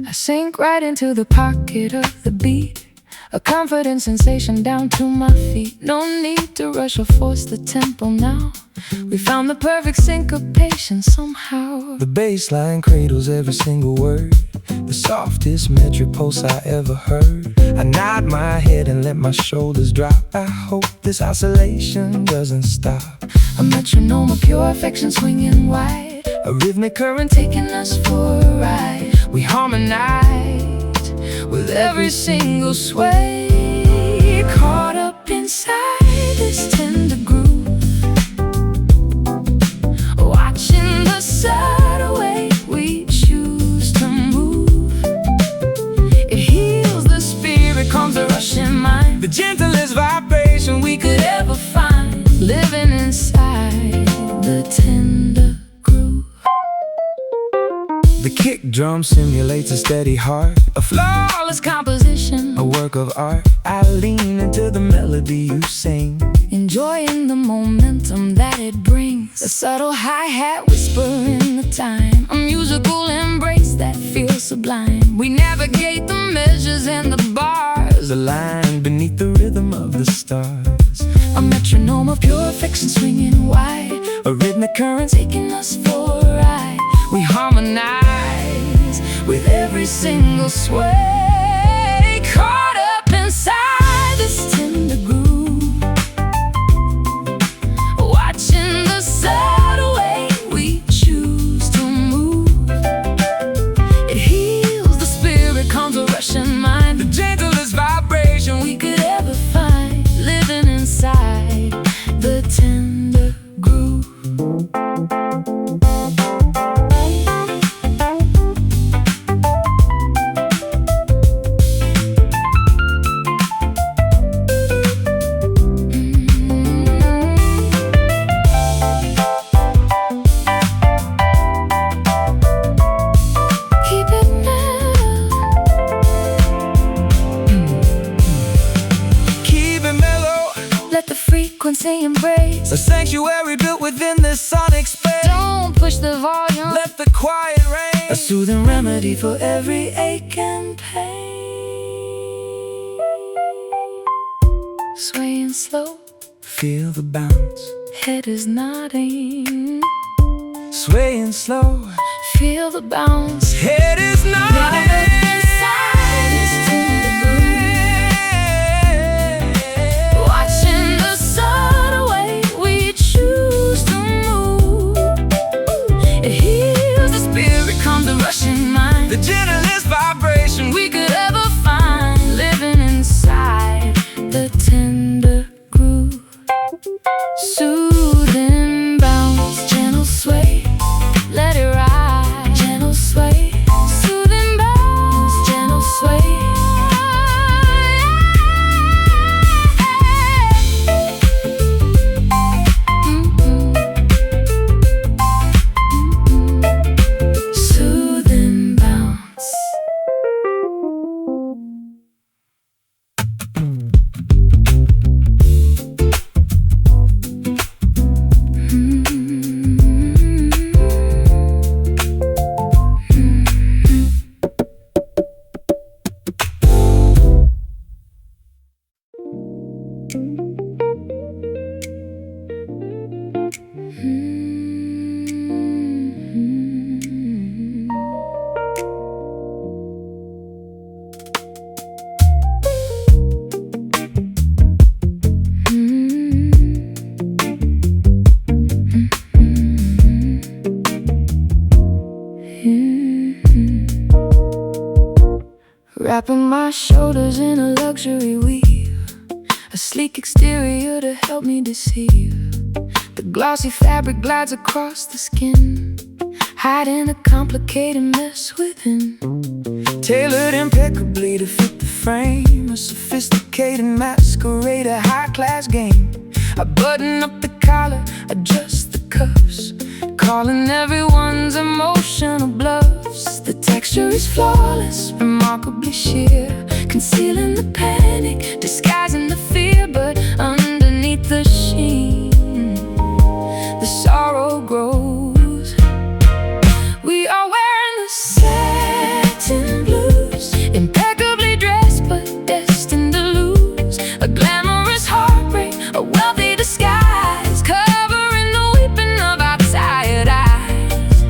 I sink right into the pocket of the beat, a confident sensation down to my feet. No need to rush or force the tempo now. We found the perfect syncopation somehow. The bass line cradles every single word, the softest metric pulse I ever heard. I nod my head and let my shoulders drop. I hope this oscillation doesn't stop. A metronome of pure affection swinging wide, A rhythmic current taking us for a ride. We harmonize with every single sway, caught up inside this tender groove, watching the subtle way we choose to move. It heals the spirit, calms the rushing mind, the gentlest vibration we could ever find, living inside the tender groove. The kick drum simulates a steady heart, a Flawless composition, a work of art. I lean into the melody you sing, enjoying the momentum that it brings. A subtle hi-hat whisper in the time, a musical embrace that feels sublime. We navigate the measures and the bars, the line beneath the rhythm of the stars. a metronome of pure affection swinging wide, A rhythmic current taking us for a ride. We harmonize with every single sway, caught up inside this tender groove, watching the subtle way we choose to move. It heals the spirit, calms the rushing mind, the gentlest vibration we could ever find, living inside the tender groove. Keep it mellow, Keep it mellow, let the frequency embrace. a sanctuary built within this sonic space. Don't push the volume, Let the quiet reign, a soothing remedy for every ache and pain. Swaying slow, feel the bounce. head is nodding. Swaying slow, Feel the bounce, head is nodding. inside this tender groove, watching the subtle way we choose to move. It heals the spirit, calms the rushing mind, The gentlest vibration we could ever find, living inside the tender groove. Soothing bounce, gentle sway, let it ride. Gentle sway, soothing bounce, gentle sway. Soothing bounce. Wrapping my shoulders in a luxury weave, a sleek exterior to help me deceive. The glossy fabric glides across the skin, hiding a complicated mess within. tailored impeccably to fit the frame, a sophisticated masquerade, a high-class game. I button up the collar, adjust the cuffs, calling everyone's emotional bluffs. The texture is flawless, remarkably sheer, concealing the panic, disguising the fear. But underneath the sheen, the sorrow grows. We are wearing the satin blues, impeccably dressed but destined to lose. A glamorous heartbreak, a wealthy disguise, covering the weeping of our tired eyes.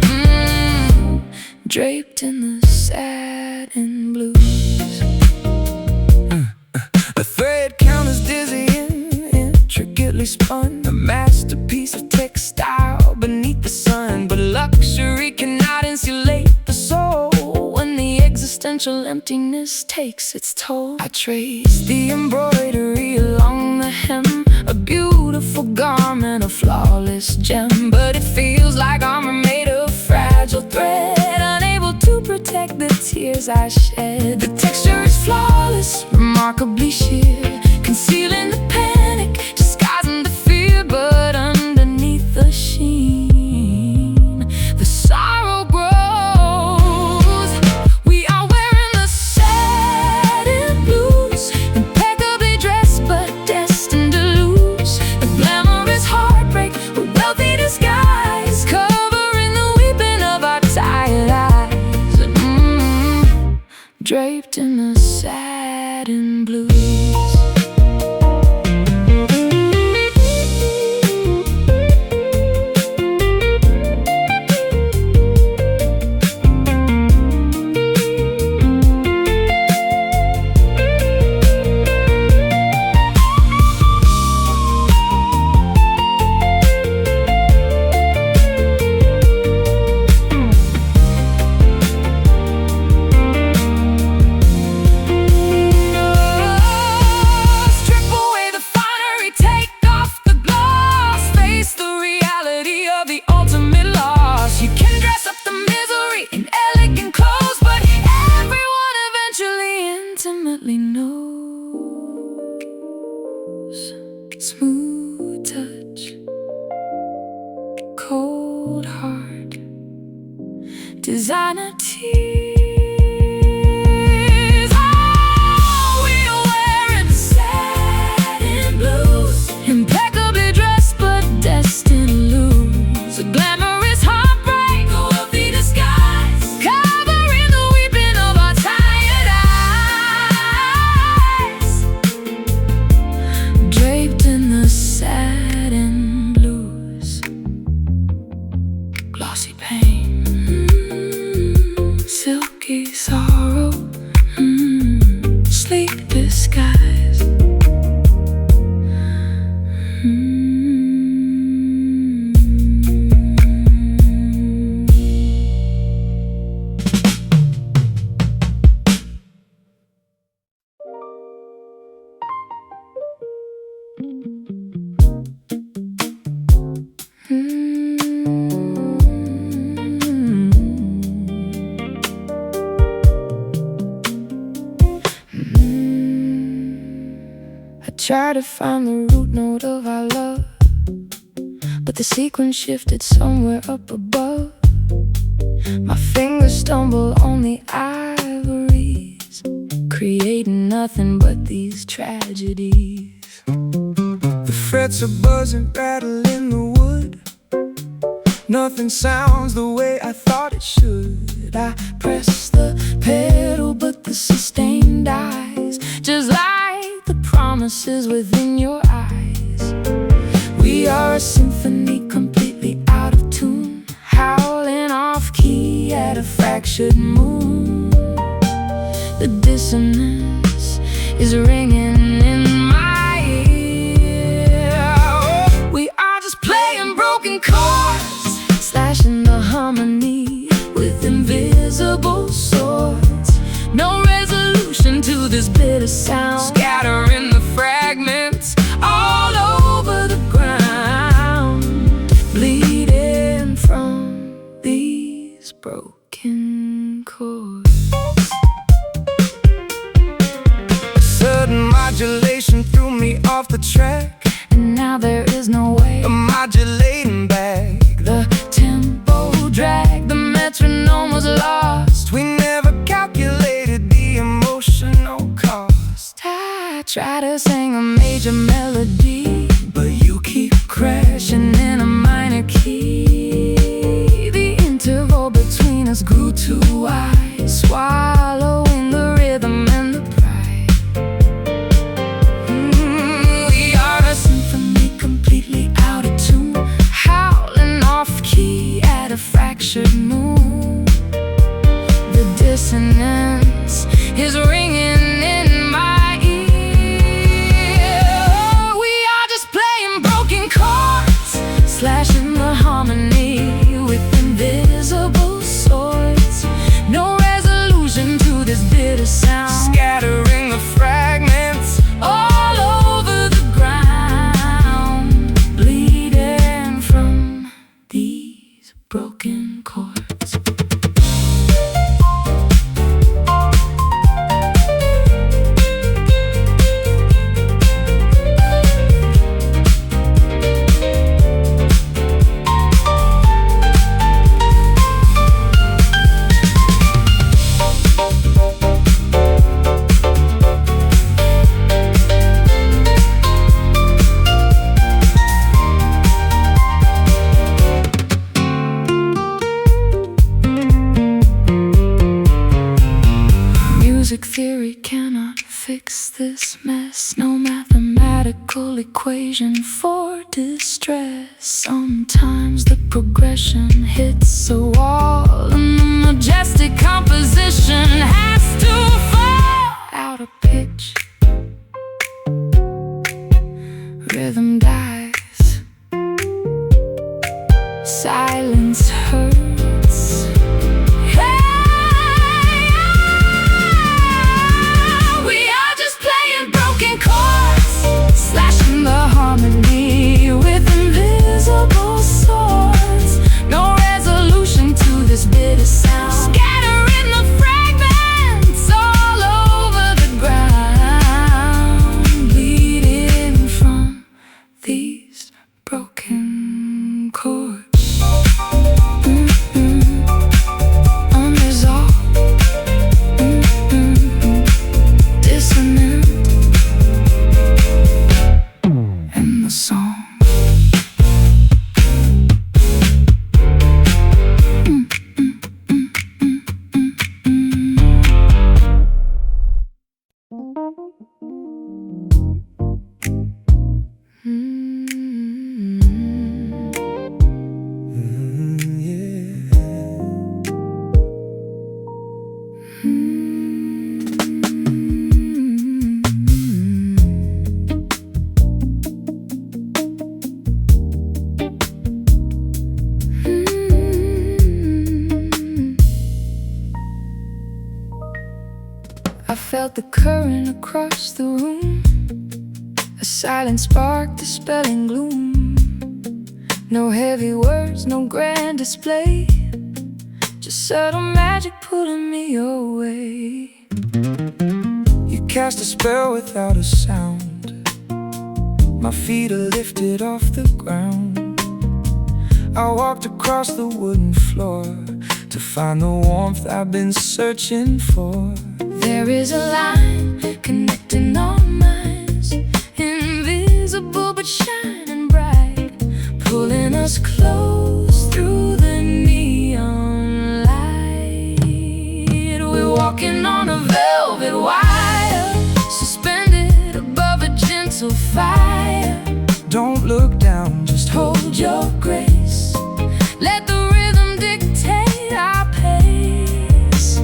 Draped in the satin blues. The thread count is dizzying, intricately spun, a masterpiece of textile beneath the sun. But luxury cannot insulate the soul when the existential emptiness takes its toll. I trace the embroidery along the hem, a beautiful garment, a flawless gem. But it feels like armor made of fragile thread, unable to protect the tears I shed. The texture is flawless, remarkably sheer, concealing the panic, disguising the fear. But underneath the sheen, the sorrow grows. We are wearing the satin blues, impeccably dressed but destined to lose. A glamorous heartbreak, a wealthy disguise, covering the weeping of our tired eyes. Draped in the satin blues. Smooth touch, cold heart, designer tears. Oh, we are wearing satin blues, impeccably dressed but destined to lose. A glamorous heartbreak, a wealthy disguise, covering the weeping of our tired eyes. Draped in the satin blues, glossy pain, silky sorrow, sleek disguise. I try to find the root note of our love, but the sequence shifted somewhere up above. My fingers stumble on the ivories, creating nothing but these tragedies. The frets are buzzing, rattling the wood. Nothing sounds the way I thought it should. I press the pedal, but the sustain dies, just like the promises within your eyes. We are a symphony completely out of tune, howling off key at a fractured moon. The dissonance is ringing in my ear. We are just playing broken chords, slashing the harmony with invisible swords. No resolution to this bitter sound, scattering the fragments all over the ground, bleeding from these broken chords. track, and now there is no way a modulating back. the tempo dragged, the metronome was lost. We never calculated the emotional cost. I try to sing a major melody, but you keep crashing in a minor key. The interval between us grew too wide, swallowing the rhythm and the pride. We are a symphony completely out of tune, howling off key at a fractured moon. The dissonance is ringing in my ear. We are just playing broken chords, slashing the harmony with invisible swords. No resolution to this bitter sound, scattering the fragments all over the ground, bleeding from these broken chords. Music theory cannot fix this mess. No mathematical equation for distress. Sometimes the progression hits a wall, and the majestic composition has to fall out of pitch. Rhythm dies, silence hurts. Slashing the harmony with invisible swords. No resolution to this bitter sound, scattering the fragments all over the ground, bleeding from these broken chords. Unresolved, dissonant in the song. I felt the current across the room, a silent spark dispelling gloom. No heavy words, no grand display, just subtle magic pulling me away. You cast a spell without a sound. My feet are lifted off the ground. I walked across the wooden floor to find the warmth I've been searching for. There is a line connecting our minds, invisible but shining bright, pulling us close through the neon light. We're walking on a velvet wire, suspended above a gentle fire. Don't look down, just Hold your grace, let the rhythm dictate our pace,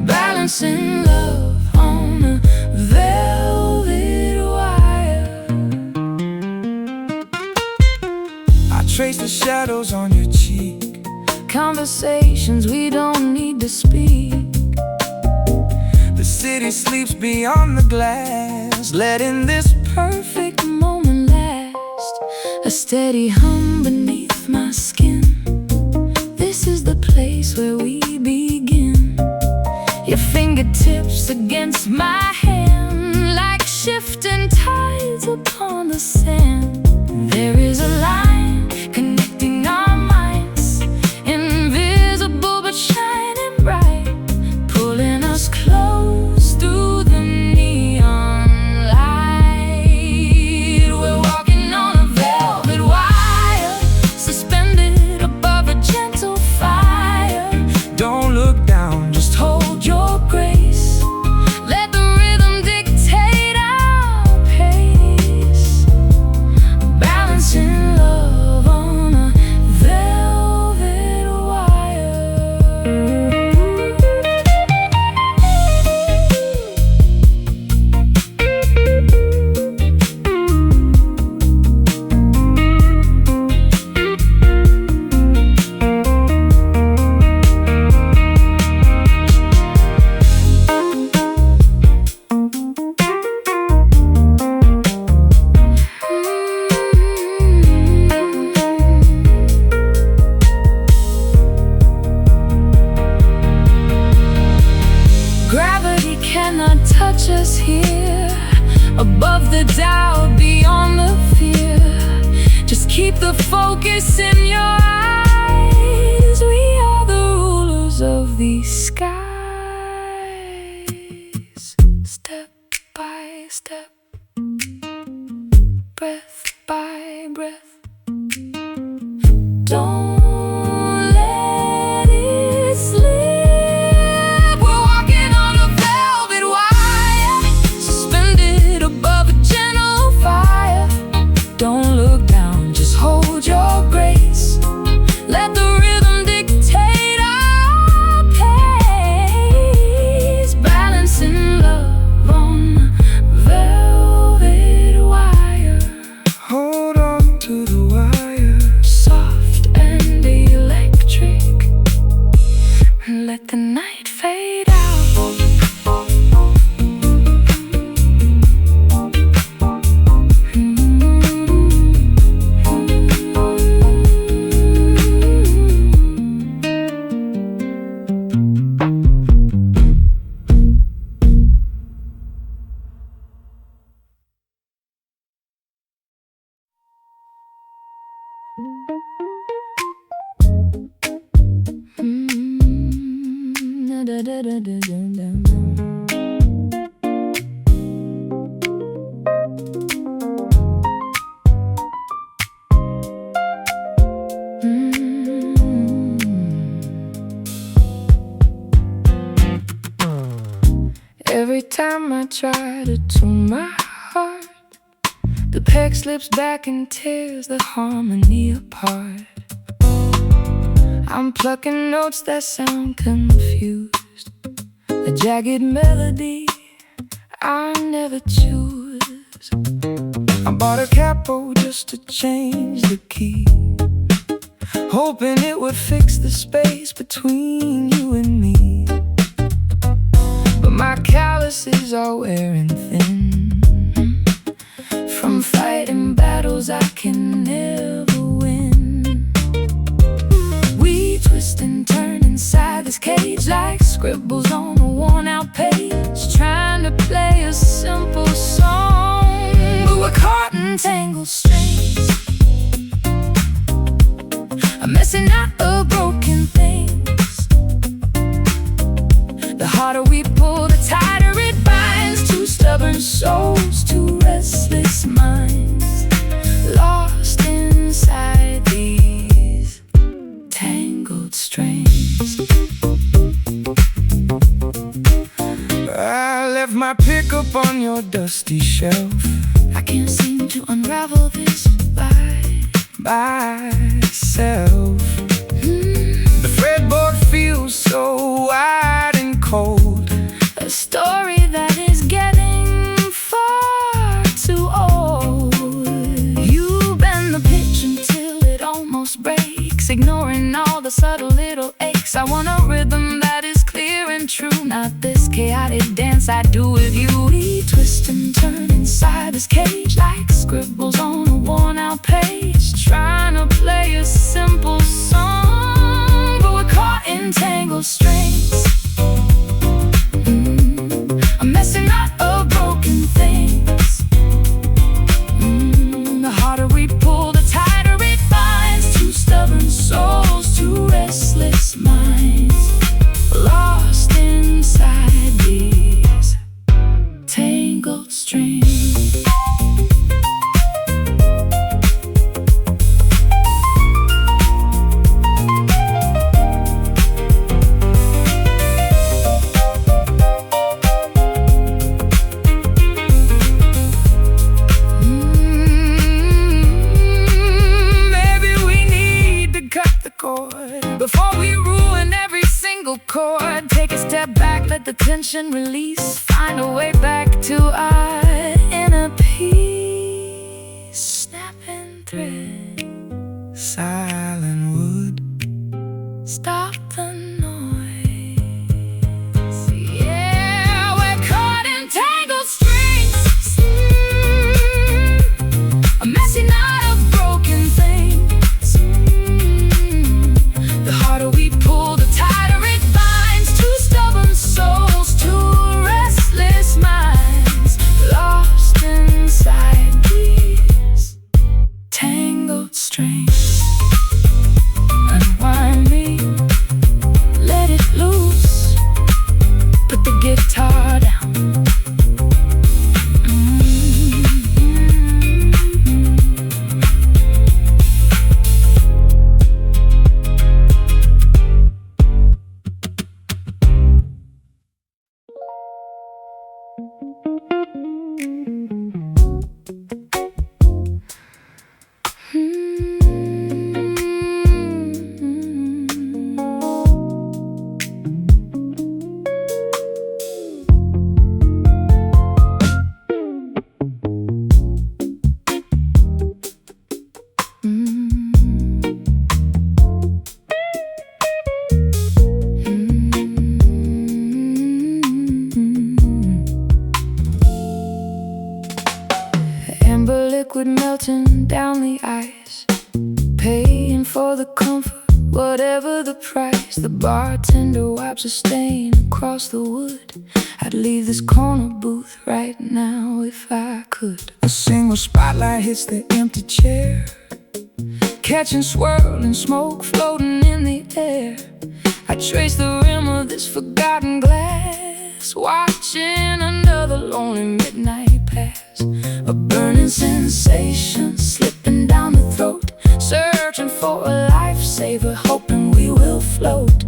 balancing love on a velvet wire. I trace the shadows on your cheek, Conversations we don't need to speak. the city sleeps beyond the glass, letting this Perfect moment last, a steady hum beneath my skin. This is the place where we begin. Your fingertips against my hand, like shifting tides of the doubt, beyond the fear. Just keep the focus in your eyes. We are the rulers of these skies. Step by step, breath by breath. Don't let it slip. We're walking on a velvet wire, suspended above a gentle fire. Don't look down, just hold your grace. Let the rhythm dictate our pace. Balancing love on velvet wire. Hold on to the wire. Soft and electric. Let the night fade out. Every time I try to tune my heart, the peg slips back and tears the harmony apart. I'm plucking notes that sound confused, a jagged melody I never choose. I bought a capo just to change the key, hoping it would fix the space between you and me. But my calluses are wearing thin from fighting battles I can never win. We twist and turn inside this cage like scribbles on a worn-out page, trying to play a simple song, but we're caught in tangled strings. I'm messing out of broken things. The harder we pull, the tighter it binds. Two stubborn souls, two restless minds, lost inside these tangled strings. I left my pickup on your dusty shelf. I can't seem to unravel this by myself. The fretboard feels so wide and cold, a story that is getting far too old. You bend the pitch until it almost breaks, ignoring all the subtle little aches. I want a rhythm that is clear and true, not this chaotic dance I do with you. We twist and turn inside this cage like scribbles on a worn-out page, trying to play a simple song, but we're caught in tangled strings. I'm messing out of broken things. The harder we pull, the tighter it binds. Two stubborn souls, two restless minds, lost inside these tangled strings. Before we ruin every single chord, take a step back, let the tension release, find a way back to our inner peace. Snapping thread, silent wood, stop the noise. Yeah, we're caught in tangled strings. A messy knot of broken things. The harder we pull, the tighter it binds. Two stubborn souls, two restless minds, lost inside Amber liquid melting down the ice, paying for the comfort, whatever the price. The bartender wipes a stain across the wood. I'd leave this corner booth right now if I could. A single spotlight hits the empty chair, catching swirling smoke floating in the air. I trace the rim of this forgotten glass, watching another lonely midnight pass. A burning sensation slipping down the throat, searching for a lifesaver, hoping we will float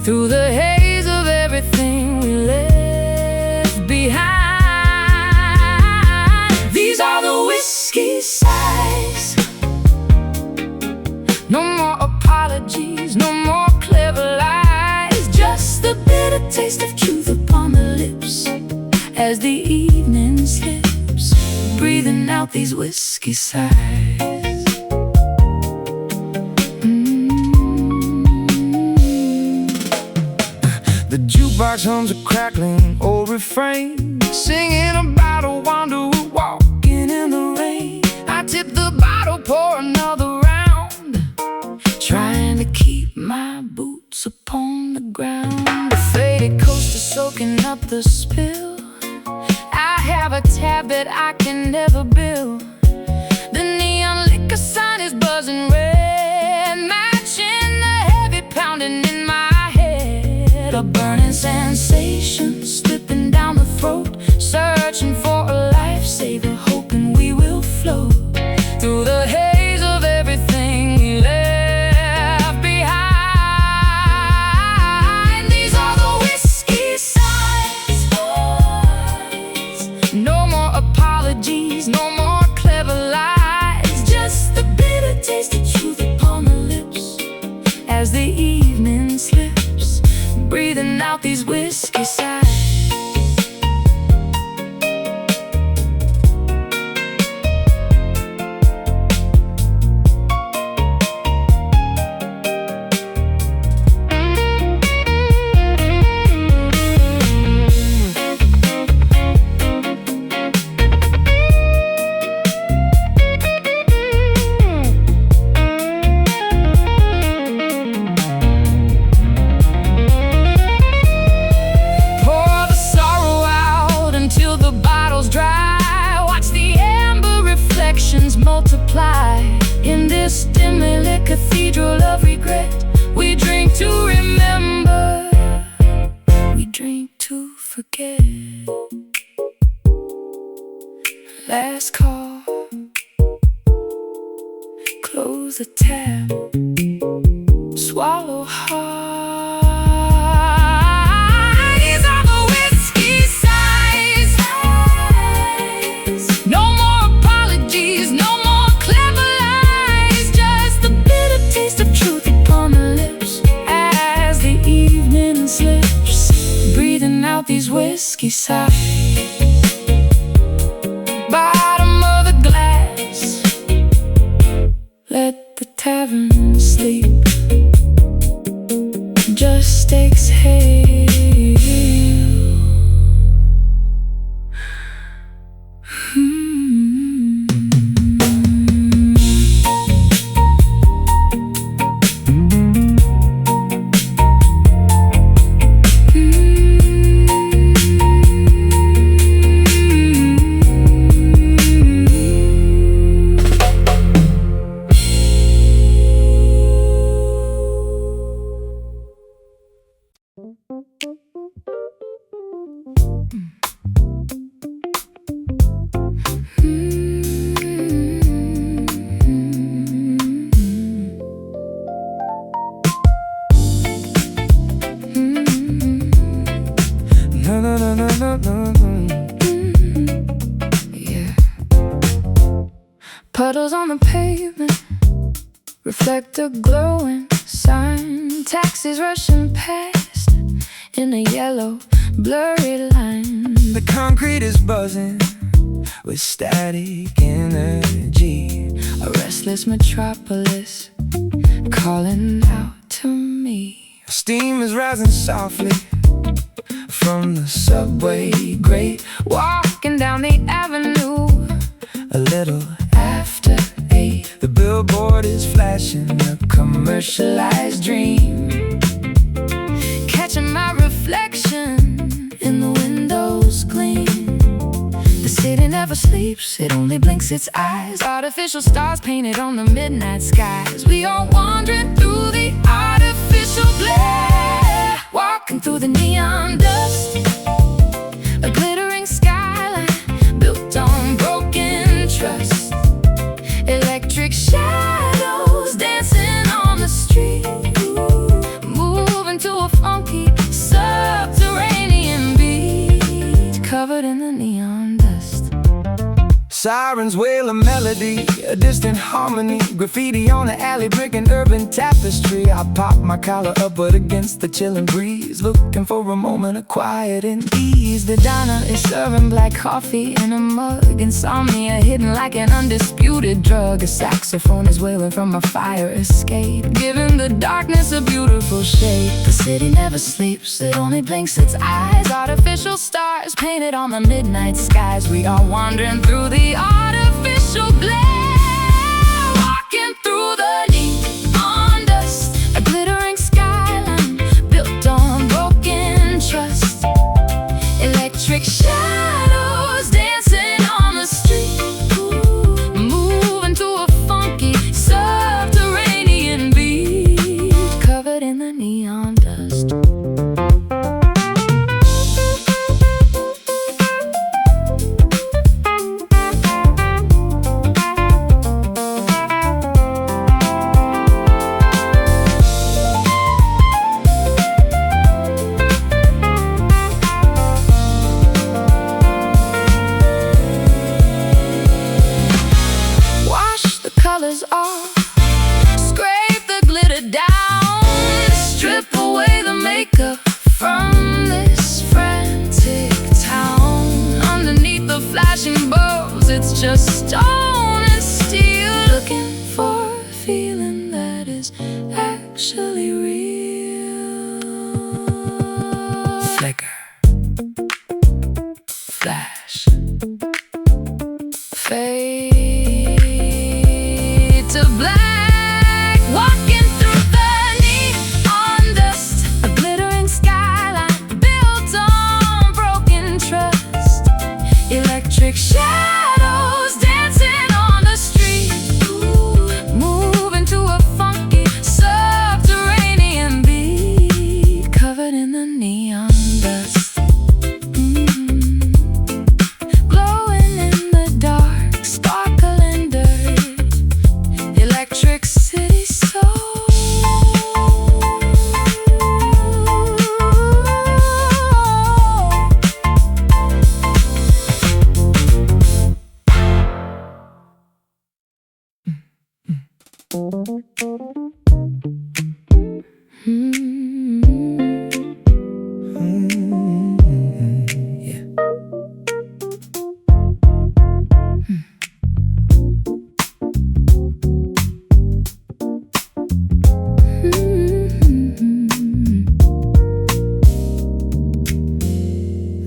through the haze of everything we left behind. These are the whiskey sighs. No more apologies, no more clever lies, just the bitter taste of truth upon the lips as the evening slips, breathing out these whiskey sighs. The jukebox hums a crackling old refrain, singing about a wanderer walking in the rain. I tip the bottle, pour another round, trying to keep my boots upon the ground. The faded coaster soaking up the spill. I have a tab that I can never bill. The neon liquor sign is buzzing red, matching the heavy pounding in my head. A burning sensation slipping down the throat, searching for a lifesaver, hoping we will float through the haze of everything we left behind. These are the whiskey signs. No more apologies, no more clever lies, just the bitter taste of truth upon the lips as the evening slips, breathing out these whiskey sighs. Multiply in this dimly lit cathedral of regret. We drink to remember, we drink to forget. Last call, close the tab, swallow hard. These are the whiskey sighs. No more apologies, no more clever lies, just the bitter taste of truth upon the lips as the evening slips, breathing out these whiskey sighs. Bottom of the glass, let the tavern sleep, just exhale. Yeah. Puddles on the pavement reflect a glowing sign. Taxis rushing past in a yellow, blurry line. The concrete is buzzing with static energy. A restless metropolis calling out to me. Steam is rising softly from the subway grate. Walking down the avenue, a little after 8. The billboard is flashing a commercialized dream, catching my reflection in the window's gleam. The city never sleeps, it only blinks its eyes. Artificial stars painted on the midnight skies. We are wandering through the artificial glare, walking through the neon dust, a glittering skyline built on broken trust. Electric shadows dancing on the street, moving to a funky subterranean beat, covered in the neon dust. Sirens wail a melody, a distant harmony, graffiti on the alley, brick and urban tapestry. I pop my collar upward against the chilling breeze, looking for a moment of quiet and ease. The diner is serving black coffee in a mug, insomnia hidden like an undisputed drug. A saxophone is wailing from a fire escape, giving the darkness a beautiful shape. The city never sleeps, it only blinks its eyes. Artificial stars painted on the midnight skies. We are wandering through the artificial glare, walking through the neon dust, a glittering skyline built on broken trust. Electric shadows dancing on the street, moving to a funky subterranean beat, covered in the neon dust. Colors off, scrape the glitter down, strip away the makeup from this frantic town. Underneath the flashing bulbs, it's just stone and steel, looking for a feeling that is actually real. Flicker, Flash, fade to black, walking through the neon dust, a glittering skyline built on broken trust. Electric shadows dancing on the street, moving to a funky subterranean beat, covered in the neon dust. Glowing in the dark, sparkling dirt, electric city soul. Yeah.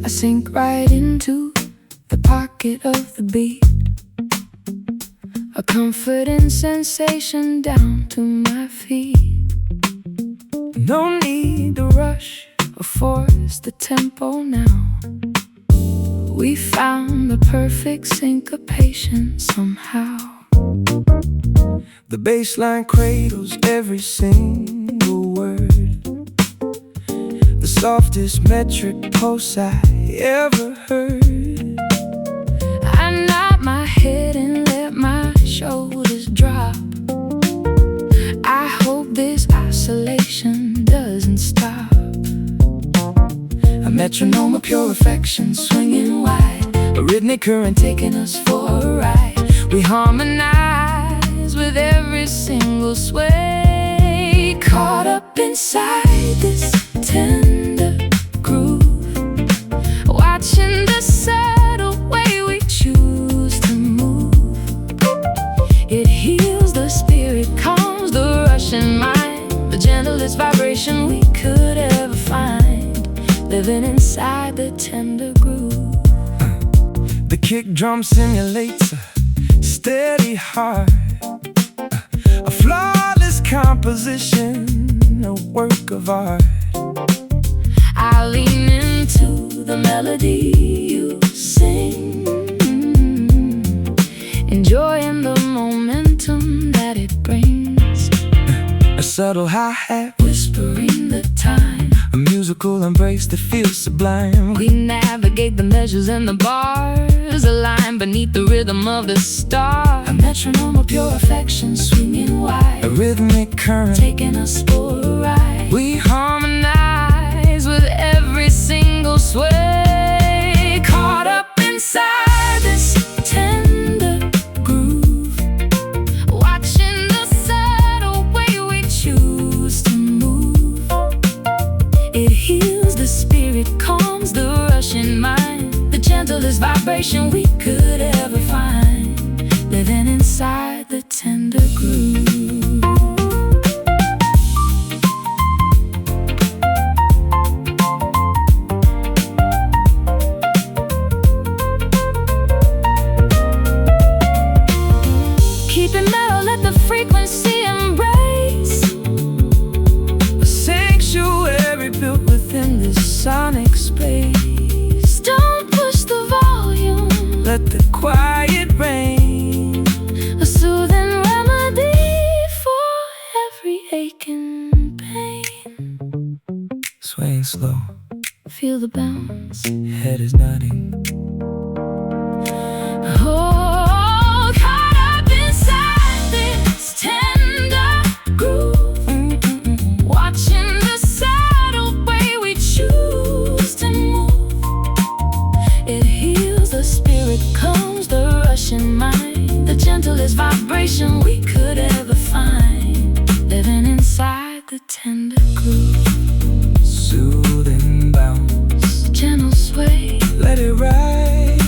I sink right into the pocket of the beat, a comforting sensation down to my feet. No need to rush or force the tempo now. We found the perfect syncopation somehow. The bass line cradles every single word, the softest metric pulse I ever heard. I nod my head and let my shoulders drop. I hope this isolation doesn't stop. A metronome of pure affection swinging wide, a rhythmic current taking us for a ride. We harmonize with every single sway, caught up inside this tender groove, watching the subtle way we choose to move. It heals the spirit, calms the rushing mind, the gentlest vibration we could ever find, living inside the tender groove. The kick drum simulates a heart. A flawless composition, a work of art. I lean into the melody you sing, enjoying the momentum that it brings. A subtle hi-hat, whispering the time, a musical embrace that feels sublime. we navigate the measures and the bars, align beneath the rhythm of the star. A metronome of pure affection swinging wide, A rhythmic current taking us for a ride. we harmonize with every single sway, caught up inside this tender groove, watching the subtle way we choose to move. It heals the spirit, calms the rushing mind, the gentlest vibration we could ever find, living inside the tender groove. Keep it mellow, let the frequency embrace a sanctuary built within this sonic space. Don't push the volume, Let the quiet reign. a soothing remedy for every ache and pain. Swaying slow, Feel the bounce. head is nodding. Oh, caught up inside this tender groove, watching the subtle way we choose to move. It heals the spirit, calms the rushing mind, the gentlest vibration we could ever find, living inside the tender groove. Soothing bounce, Gentle sway, let it ride.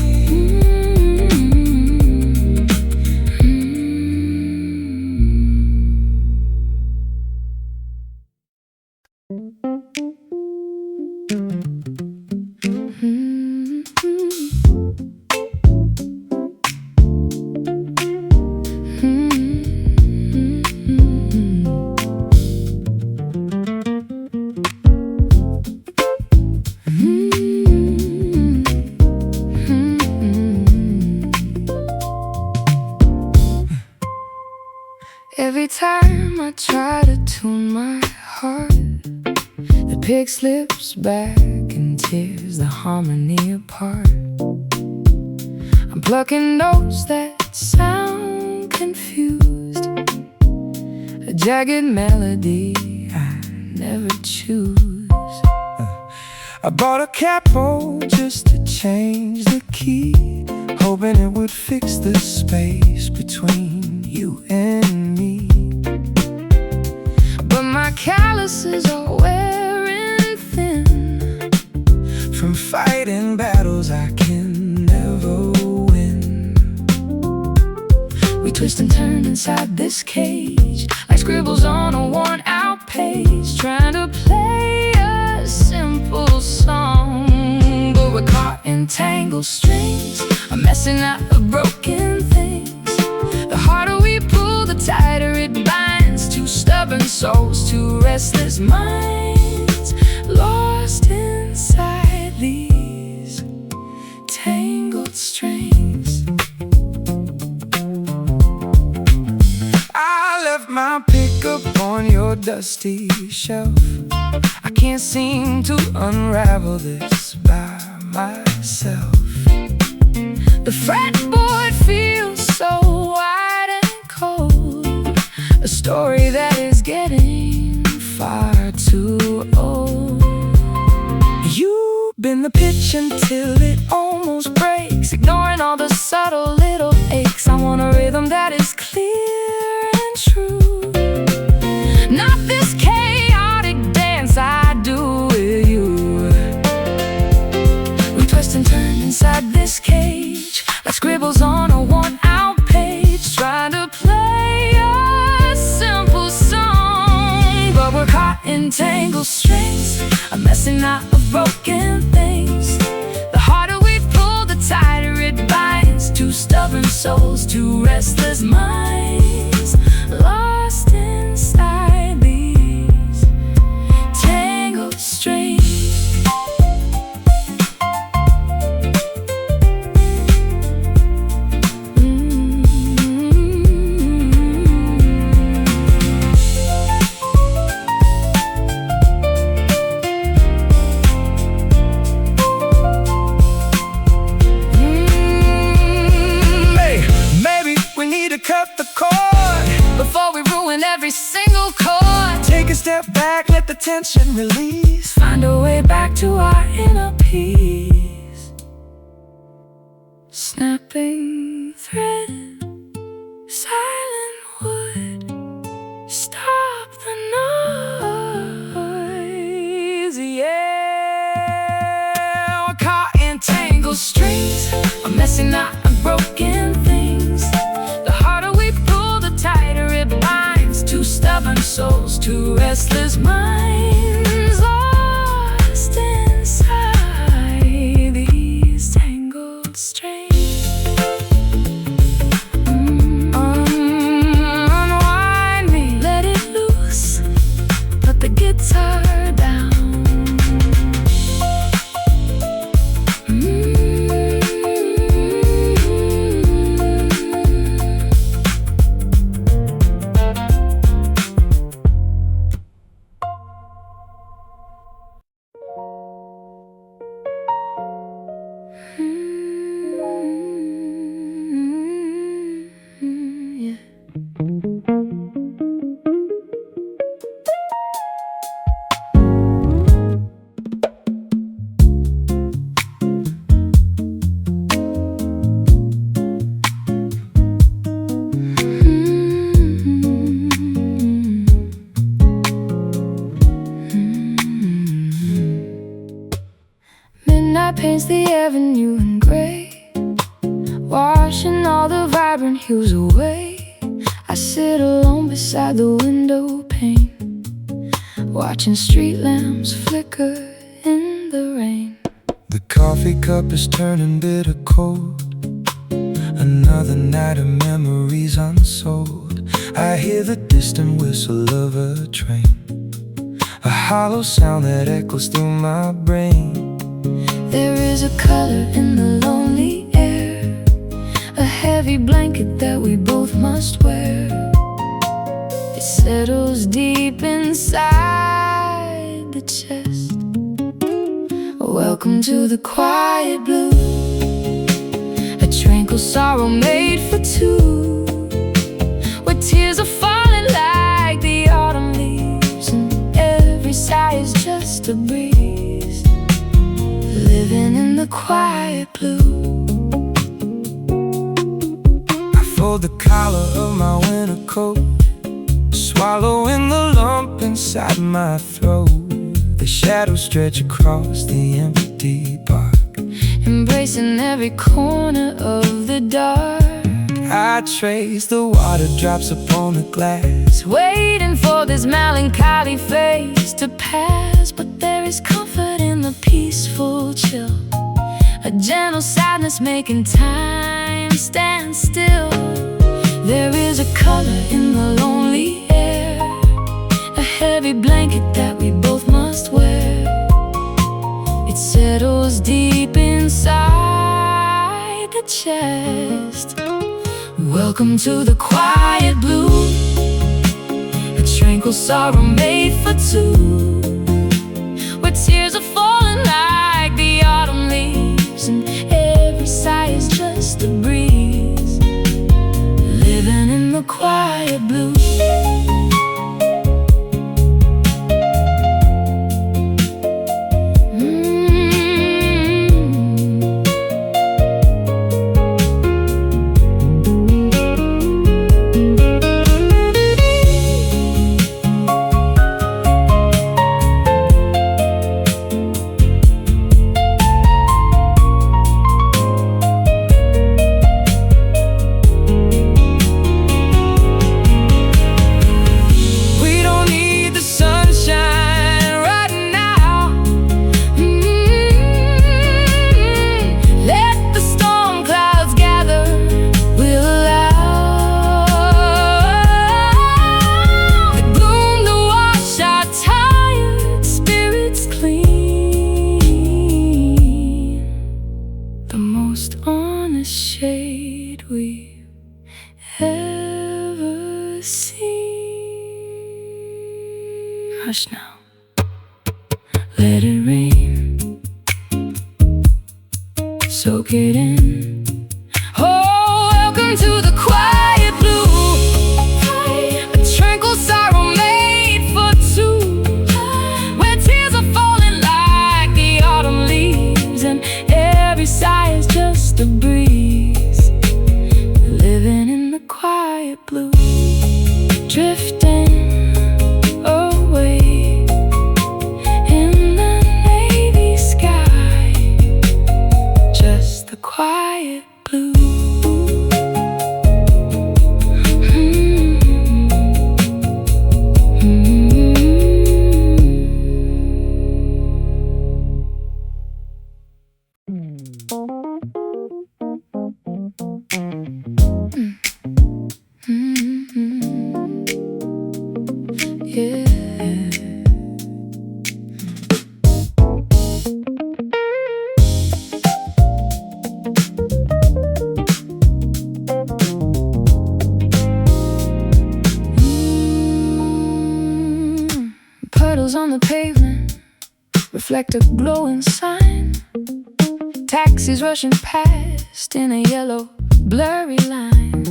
Every time I try to tune my heart, the pick slips back and tears the harmony apart. I'm plucking notes that sound confused, a jagged melody I never choose. I bought a capo just to change the key, hoping it would fix the space between you and me. But my calluses are wearing thin From fighting battles I can never win. we twist and turn inside this cage, like scribbles on a worn-out page, trying to play a simple song. But we're caught in tangled strings, I'm messing up the broken things. The harder we pull, the tighter it binds. Two stubborn souls, two restless minds, lost inside these tangled strings. I left my pickup on your dusty shelf. I can't seem to unravel this by myself. The fretboard feels so wide and cold, a story that is getting far too old. You've been the pitch until it almost breaks, ignoring all the subtle little aches. I want a rhythm that is clear and true, not this chaotic dance I do with you. We twist and turn inside this cage, like scribbles on a worn-out page, trying to play a simple song. But we're caught in tangled strings, a messing up of broken things. The harder we pull, the tighter it binds. Two stubborn souls, two two restless minds lost inside these tangled strings. Cut the cord before we ruin every single chord. Take a step back, let the tension release. Find a way back to our inner peace. Snapping thread, silent wood, stop the noise. Yeah, we're caught in tangled strings, a messy knot of broken things. Two stubborn souls, two restless minds lost inside these tangled strings. Unwind me, let it loose, put the guitar down. Midnight paints the avenue in gray, washing all the vibrant hues away. I sit alone beside the window pane, watching street lamps flicker in the rain. The coffee cup is turning bitter cold, another night of memories unsold. I hear the distant whistle of a train, a hollow sound that echoes through my brain. There is a color in the lonely air, a heavy blanket that we both must wear. It settles deep inside the chest. Welcome to the quiet blue, a tranquil sorrow made for two, where tears are falling like the autumn leaves, and every sigh is just a breeze. Living in the quiet blue. I fold the collar of my winter coat, swallowing the lump inside my throat. The shadows stretch across the empty park, embracing every corner of the dark. I trace the water drops upon the glass, waiting for this melancholy phase to pass. But there is comfort in the peaceful chill, a gentle sadness making time stand still. There is a color in the lonely air, a heavy blanket that we both must wear. It settles deep inside the chest. Welcome to the quiet blue, a tranquil sorrow made for two, where tears are falling like the autumn leaves, and every sigh is just a breeze. Living in the quiet blue. Hush now, let it rain, soak it in. Oh, welcome to the quiet blue, a tranquil sorrow made for two, where tears are falling like the autumn leaves, and every sigh is just a breeze. Living in the quiet blue, drifting away in the navy sky, just the quiet blue. Yeah. Puddles on the pavement reflect a glowing sign. Taxis rushing past in a yellow, blurry line.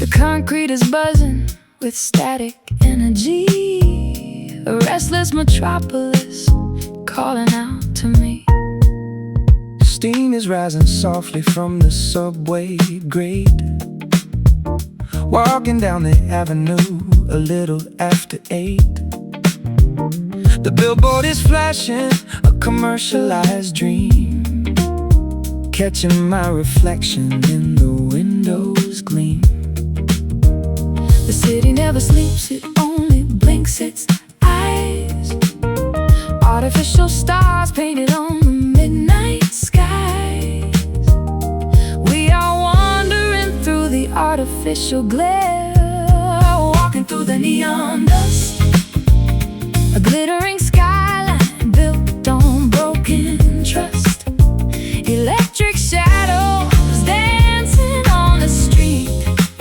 The concrete is buzzing with static energy, a restless metropolis calling out to me. Steam is rising softly from the subway grate, walking down the avenue a little after 8. The billboard is flashing a commercialized dream, catching my reflection in the window's gleam. The city never sleeps, it only blinks its eyes. Artificial stars painted on the midnight skies. We are wandering through the artificial glare, walking through the neon dust, a glittering skyline built on broken trust. Electric shadows dancing on the street,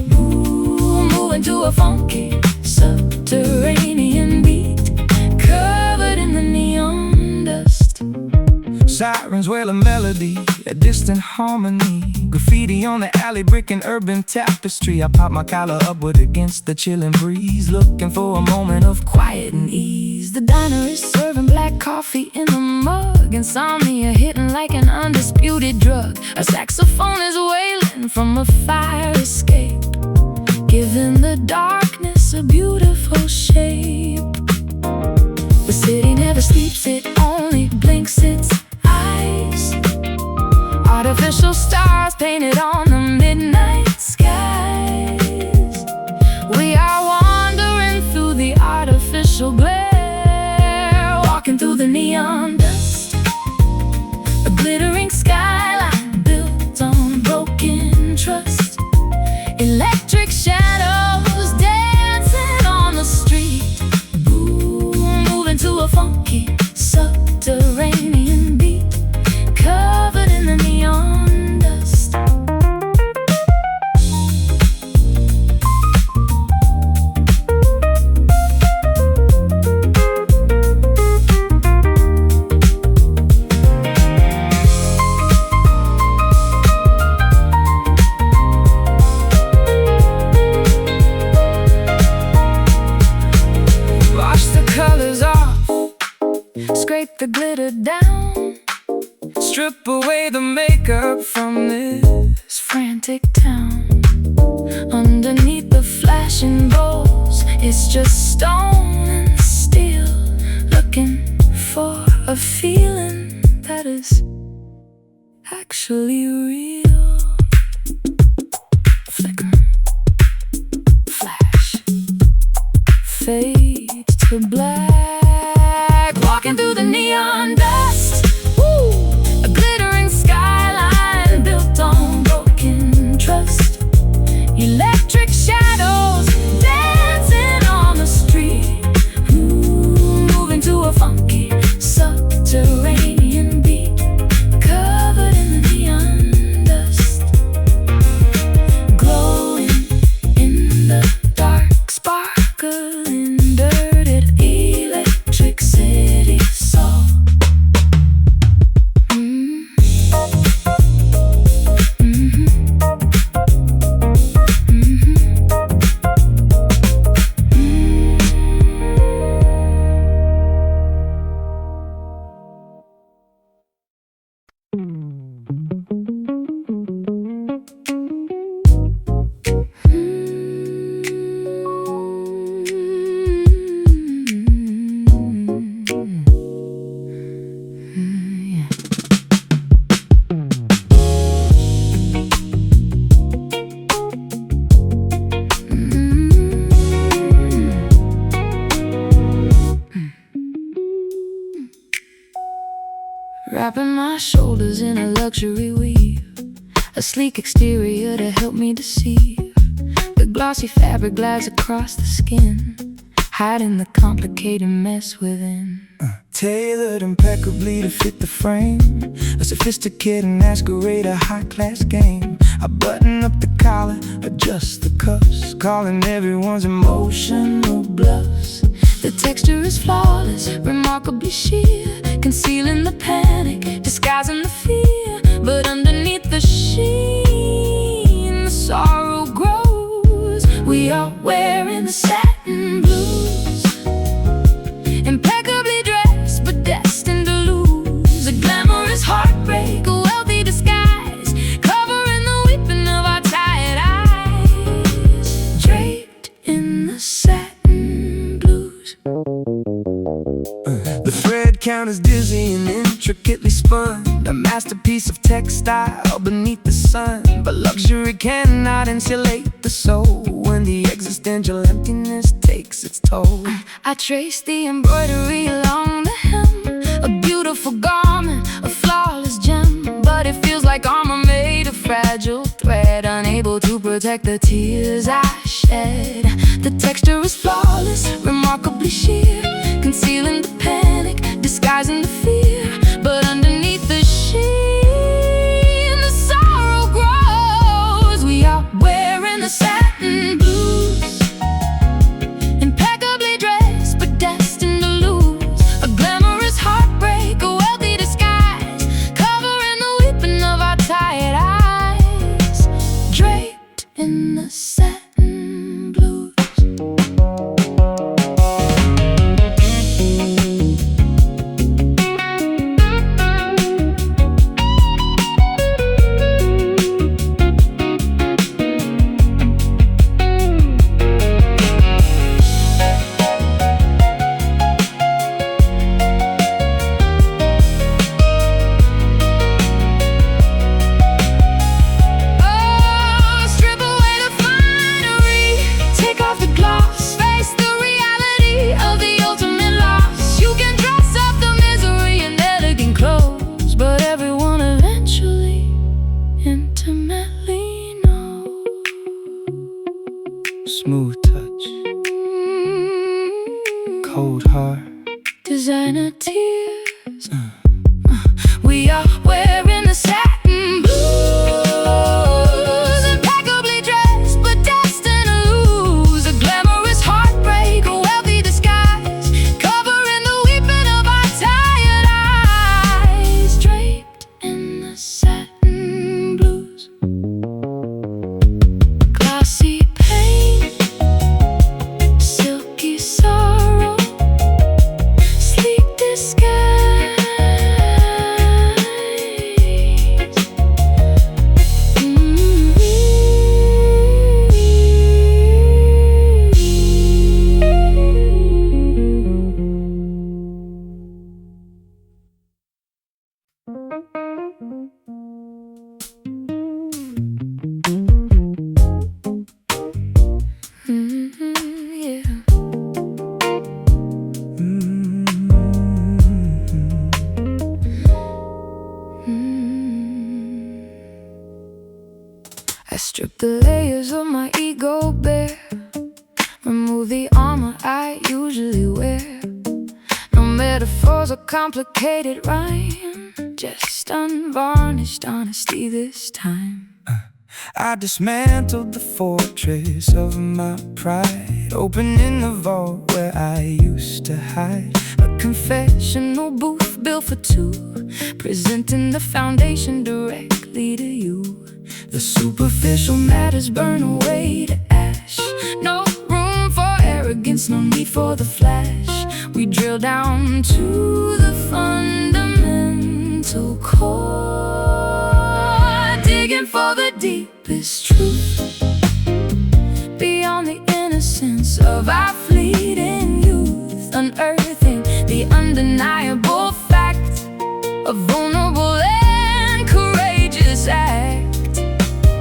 moving to a funky subterranean beat, covered in the neon dust. Sirens wail a melody, a distant harmony. Graffiti on the alley, brick and urban tapestry. I pop my collar upward against the chilling breeze, looking for a moment of quiet and ease. The diner is serving black coffee in the mug, insomnia hitting like an undisputed drug. A saxophone is wailing from a fire escape, giving the darkness a beautiful shape. The city never sleeps, it only blinks its eyes. Artificial stars painted on the midnight skies. We are wandering through the artificial glare, walking through the neon dust, a glittering skyline built on broken trust. Electric shadows dancing on the street, moving to a funky subterranean beat, covered in the neon dust. Scrape the glitter down, strip away the makeup from this frantic town. Underneath the flashing bowls, it's just stone and steel, looking for a feeling that is actually real. Flicker, flash, fades to black, walking through the neon dust. Woo! A glittering skyline built on broken trust. Electric shadows dancing on the street, moving to a funky subterranean beat, covered in the neon dust, glowing in the dark, sparkling, dirted electricity. wrapping my shoulders in a luxury weave, a sleek exterior to help me deceive. The glossy fabric glides across the skin, hiding the complicated mess within. Tailored impeccably to fit the frame, a sophisticated masquerade, a high-class game. I button up the collar, adjust the cuffs, calling everyone's emotional bluffs. The texture is flawless, remarkably sheer, concealing the panic, disguising the fear. But underneath the sheen, the sorrow grows. We are wearing the satin blues, impeccably dressed but destined to lose. A glamorous heartbreak, a wealthy disguise, covering the weeping of our tired eyes. Draped in the satin blues. The thread count is dizzy and intricately spun, a masterpiece of textile beneath the sun. But luxury cannot insulate the soul when the existential emptiness takes its toll. I trace the embroidery along the hem, a beautiful garment, a flawless gem. But it feels like armor made of fragile thread, unable to protect the tears I shed. The texture is flawless, remarkably sheer, concealing the panic, disguising the fear. But underneath the sheen, the sorrow grows. We are wearing the satin blues, impeccably dressed but destined to lose. A glamorous heartbreak, a wealthy disguise, covering the weeping of our tired eyes. Draped in the satin blues. Smooth touch, cold heart, designer tears. We are wearing the satin blues, impeccably dressed but destined to lose. A glamorous heartbreak, a wealthy disguise, covering the weeping of our tired eyes. Draped in the satin blues. Glossy pain, silky sorrow, sleek disguise. Yeah. I strip the layers of my ego bare, remove the armor I usually wear. No metaphors or complicated rhyme, just unvarnished honesty this time. I dismantled the fortress of my pride, opening the vault where I used to hide. A confessional booth built for two, presenting the foundation directly to you. The superficial Superficial matters burn away to ash. No room for arrogance, no need for the flash. We drill down to the fundamental core, digging for the deepest truth, beyond the innocence of our fleeting youth. Unearthing the undeniable fact, a vulnerable and courageous act,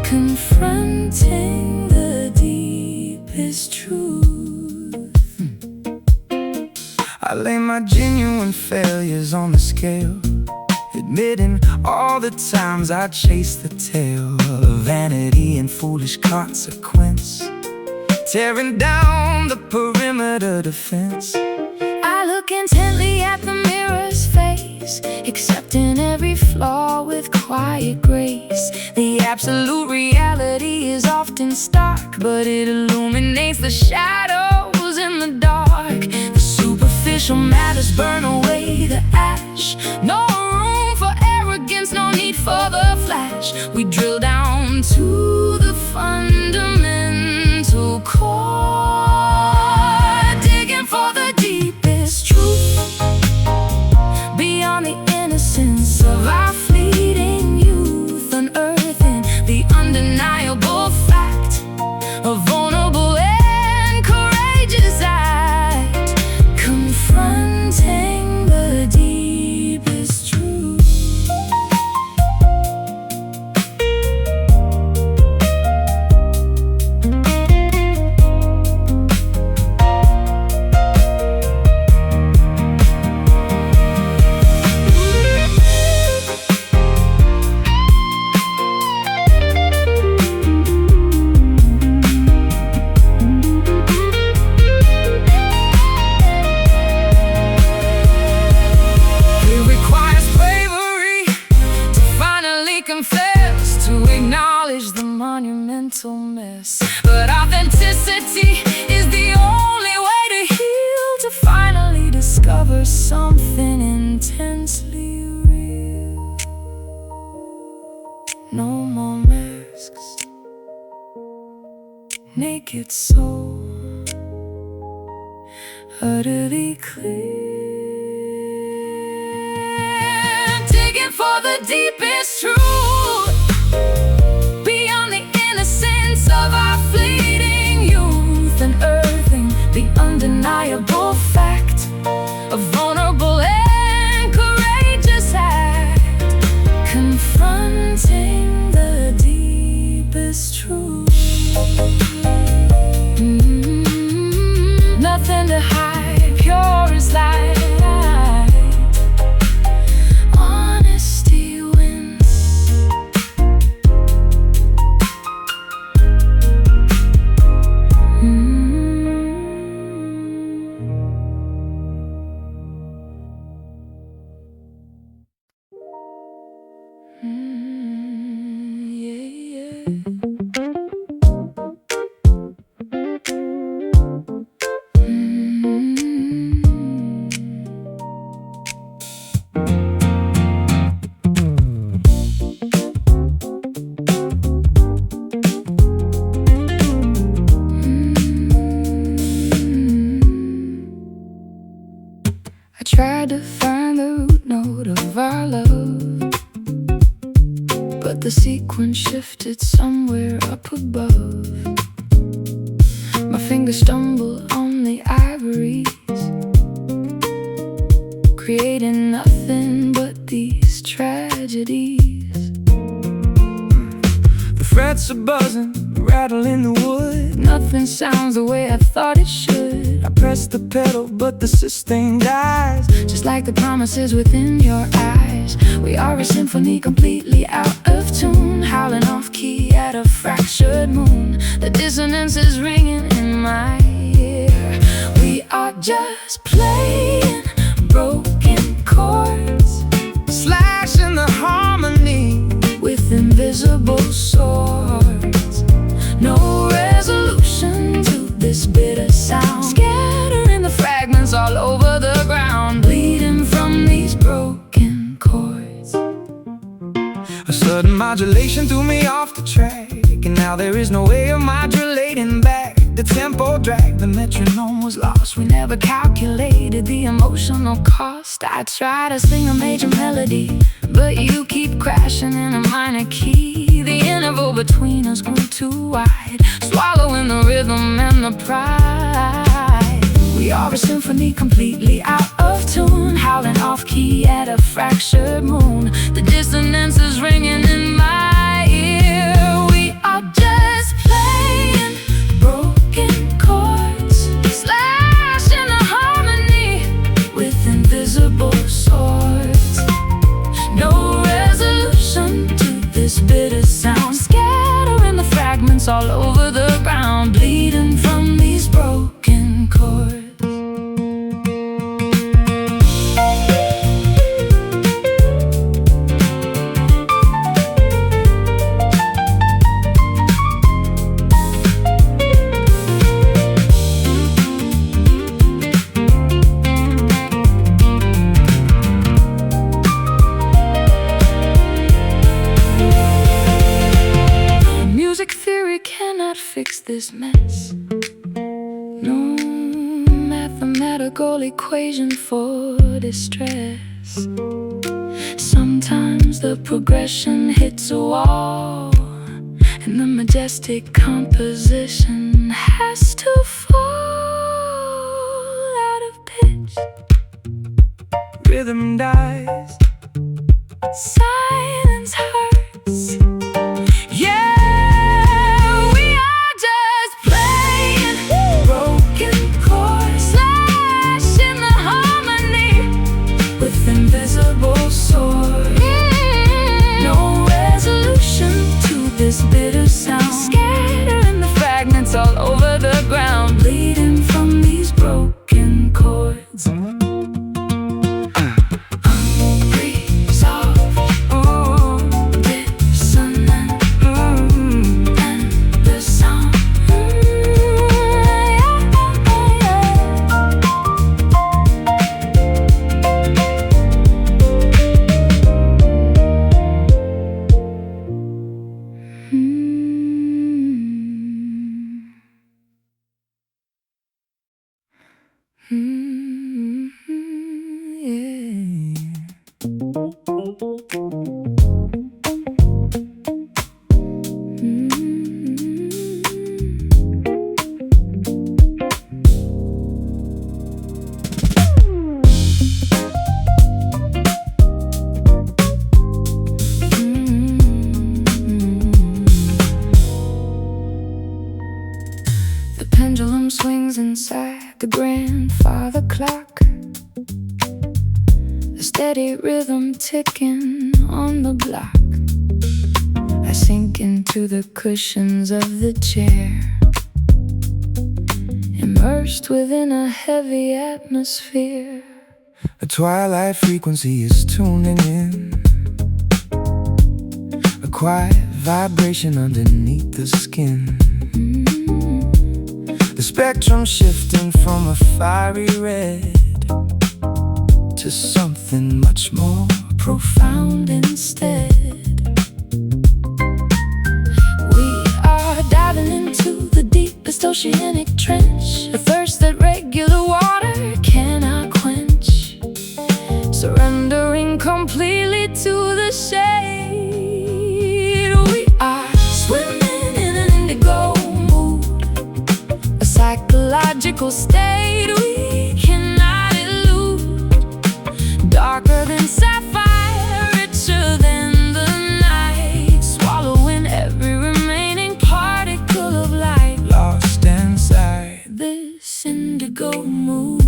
confronting the deepest truth. I lay my genuine failures on the scale. admitting all the times I chased the tail of vanity and foolish consequence, tearing down the perimeter defense. I look intently at the mirror's face, accepting every flaw with quiet grace. The absolute reality is often stark, but it illuminates the shadows in the dark. The superficial matters burn away the ash. No room for arrogance, no need for the flash. We drill down to the fundamental core, digging for the deepest truth, beyond the innocence of our fleeting youth, unearthing the undeniable fact, a vulnerable and courageous act, confronting the deepest truth. Confess, to acknowledge the monumental mess, but authenticity is the only way to heal, to finally discover something intensely real. No more masks, naked soul, utterly clear, digging for the deepest truth, beyond the innocence of our fleeting youth, unearthing the undeniable fact, a vulnerable and courageous act, confronting the deepest truth. Nothing to hide, pure as light. I tried to find the root note of our love, but the sequence shifted somewhere up above. My fingers stumble on the ivories, creating nothing but these tragedies. The frets are buzzing, rattling the wood. Nothing sounds the way I thought it should. I press the pedal, but the sustain dies, just like the promises within your eyes. We are a symphony completely out of tune, howling off key at a fractured moon. The dissonance is ringing in my ear. We are just playing broken chords, slashing the harmony with invisible swords. No resolution to this bitter sound, scattering the fragments all over the ground, bleeding from these broken chords. A sudden modulation threw me off the track, and now there is no way of modulating back. The tempo dragged, the metronome was lost. We never calculated the emotional cost. I try to sing a major melody, but you keep crashing in a minor key. The interval between us grew too wide, swallowing the rhythm and the pride. We are a symphony completely out of tune, howling off key at a fractured moon. The dissonance is ringing in my ear. We are just playing broken chords, slashing the harmony with invisible swords. No mathematical equation for distress. Sometimes the progression hits a wall, and the majestic composition has to fall out of pitch. Rhythm dies, Silence hurts. Yeah, we are just playing broken chords, slashing the harmony with invisible swords. No resolution to this bitter sound, scattering the fragments all over the ground, bleeding from these broken chords. The pendulum swings inside the grandfather clock, a steady rhythm ticking on the block. I sink into the cushions of the chair, immersed within a heavy atmosphere. a twilight frequency is tuning in, a quiet vibration underneath the skin. The spectrum shifting from a fiery red to something much more Profound instead. We are diving into the deepest oceanic trench, a thirst that regular water cannot quench, surrendering completely to the shade. We are swimming in an indigo mood, a psychological state we cannot elude, darker than sapphire, richer than the night, swallowing every remaining particle of light, lost inside this indigo mood.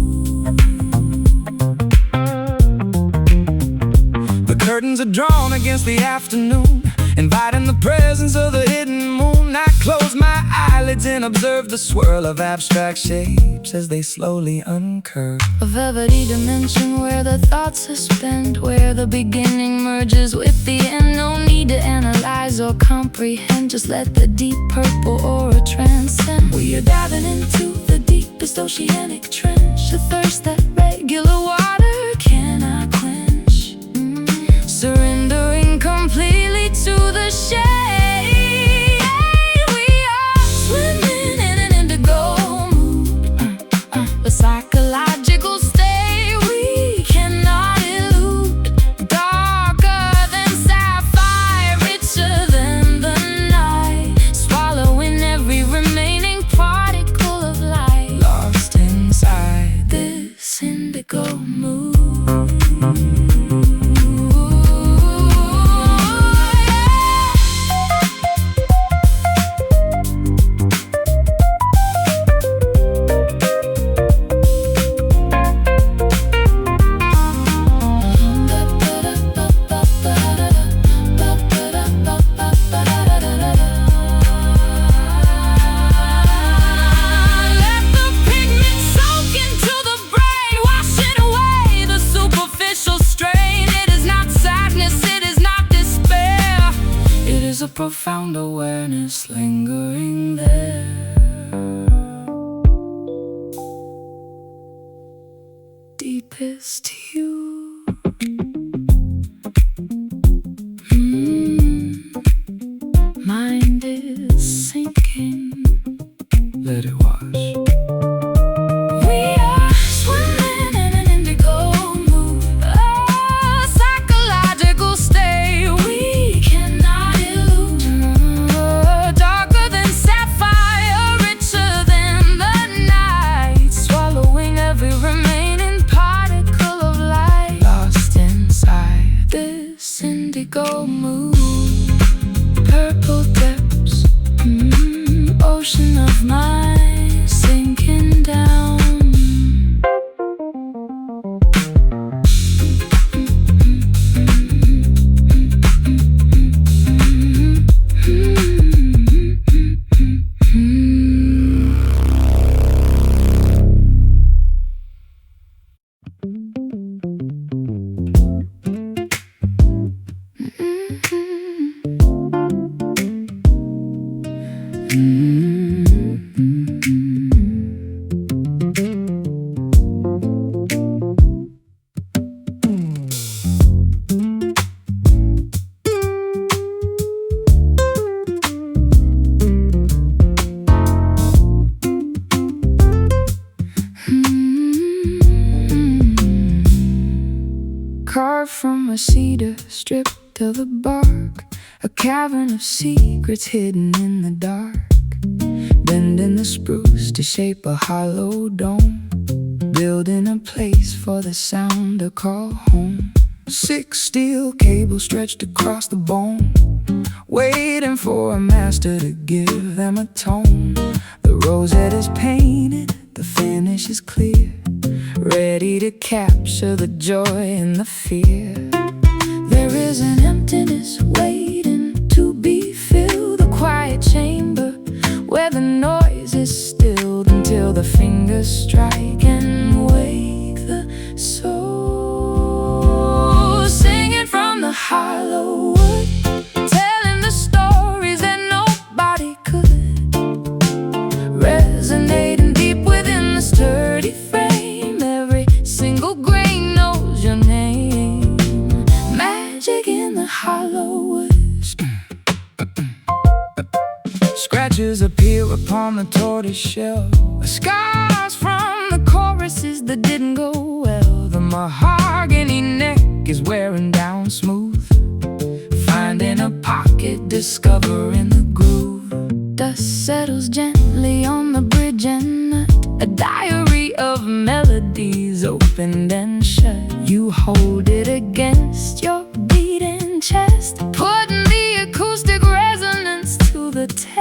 The curtains are drawn against the afternoon, inviting the presence of the hidden moon. I close my eyelids and observe the swirl of abstract shapes as they slowly uncurve. A velvety dimension where the thoughts suspend, where the beginning merges with the end. No need to analyze or comprehend, just let the deep purple aura transcend. We are diving into the deepest oceanic trench, a thirst that regular water cannot quench, surrendering completely to the shade. We are swimming in an indigo mood, a psychological state we cannot elude, darker than sapphire, richer than the night, swallowing every remaining particle of light, Lost inside this indigo mood. A profound awareness lingering there, deepest hue. Mind is sinking, let it wash. we are swimming from a cedar stripped to the bark, a cavern of secrets hidden in the dark. Bending the spruce to shape a hollow dome, building a place for the sound to call home. 6 steel cables stretched across the bone, waiting for a master to give them a tone. The rosette is painted, the finish is clear, ready to capture the joy and the fear. There is an emptiness waiting to be filled, a quiet chamber where the noise is stilled until the fingers strike and wake the soul. Singing from the hollow wood, telling the stories that nobody could, resonating deep within the sturdy frame. Every single grain knows your name. Magic in the hollow wood. Scratches appear upon the tortoise shell, scars from the choruses that didn't go well. The mahogany neck is wearing down smooth, finding a pocket, discovering the groove. Dust settles gently on the bridge and nut, a diary of melodies opened and shut. You hold it against your beating chest, putting the acoustic resonance to the test.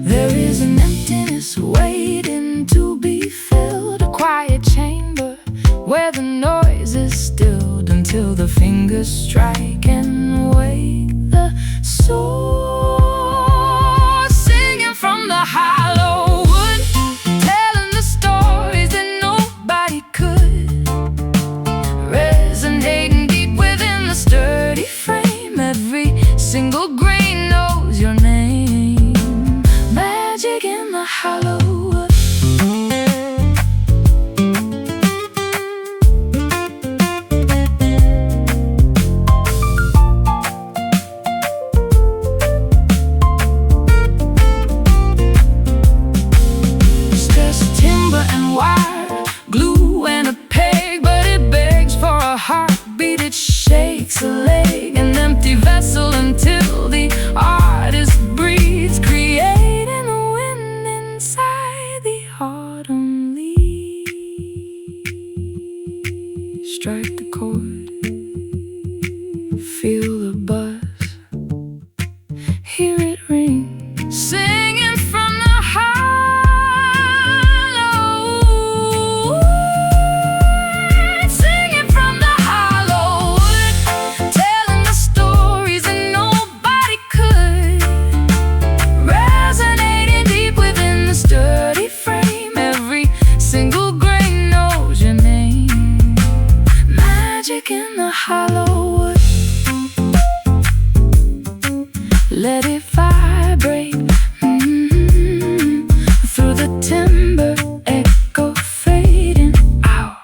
There is an emptiness waiting to be filled, a quiet chamber where the noise is stilled until the fingers strike and wake the soul. Singing from the hollow wood, telling the stories that nobody could, resonating deep within the sturdy frame. Every single grain knows your name. Magic in the hollow wood. It's just timber and wire, glue and a peg, but it begs for a heartbeat. It shakes a leg, an empty vessel until the artist breathes, creating a wind inside the autumn leaves. Strike the chord, feel the buzz, hear it ring. Singing from the hollow wood, singing from the hollow wood, telling the stories that nobody could, resonating deep within the sturdy frame. Every single grain knows your name. Magic in the hollow wood. Let it vibrate through the timber, echo fading out.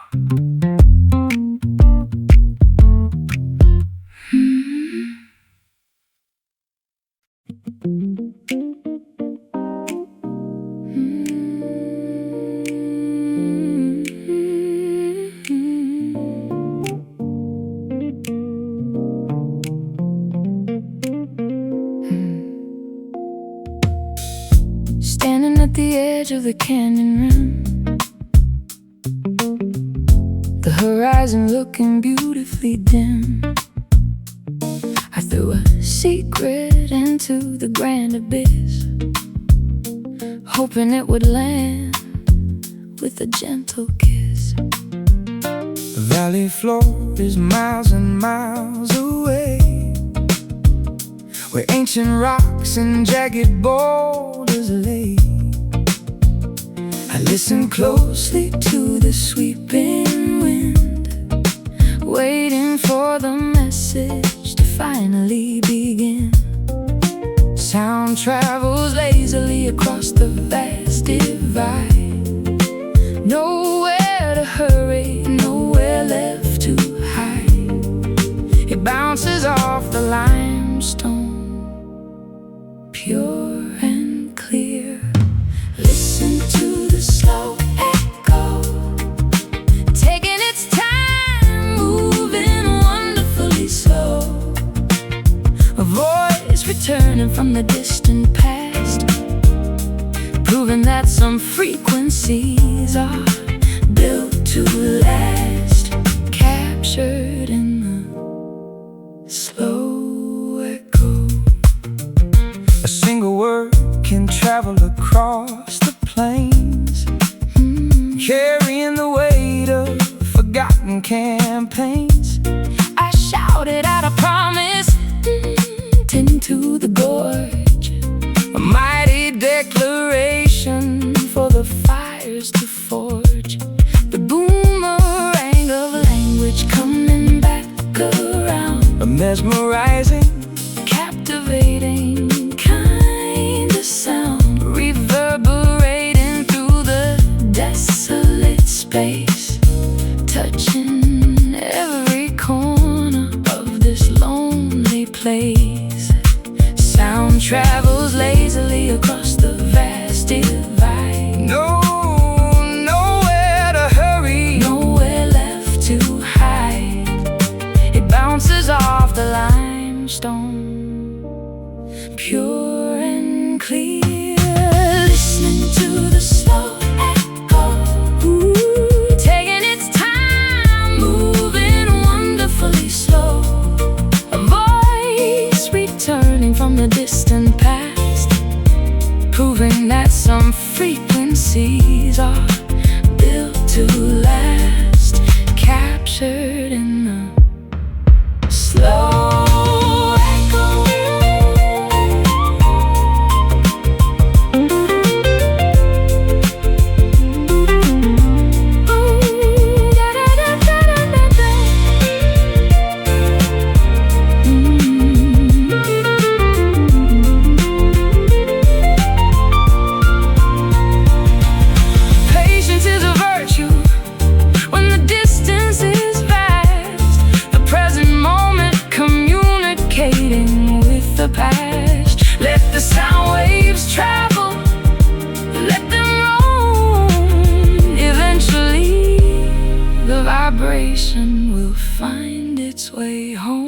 Standing at the edge of the canyon rim, the horizon looking beautifully dim. I threw a secret into the grand abyss, hoping it would land with a gentle kiss. The valley floor is miles and miles away, where ancient rocks and jagged boulders lay. I listen closely to the sweeping wind, waiting for the message to finally begin. Sound travels lazily across the vast divide, nowhere to hurry, nowhere left to hide. It bounces off the limestone, pure and clear. Listen to the slow echo, taking its time, moving some frequencies are built to last, captured in the slow echo. A single word can travel across the plains, carrying the weight of forgotten campaigns. I shouted out a promise into the gorge, A mighty declaration for the fires to forge. The boomerang of language coming back around, a mesmerizing, captivating kind of sound, reverberating through the desolate space, touching every corner of this lonely place. Sound travels lazily across the vast divide. Nowhere to hurry, Nowhere left to hide. It bounces off the limestone, pure and clear. Listening to the slow echo, taking its time, moving wonderfully slow. A voice returning from the distant past, proving that some frequencies are built to last, captured in the slow echo. Patience is a virtue when the distance is vast, the present moment communicating with the past. Let the sound waves travel, let them roam. Eventually the vibration will find its way home.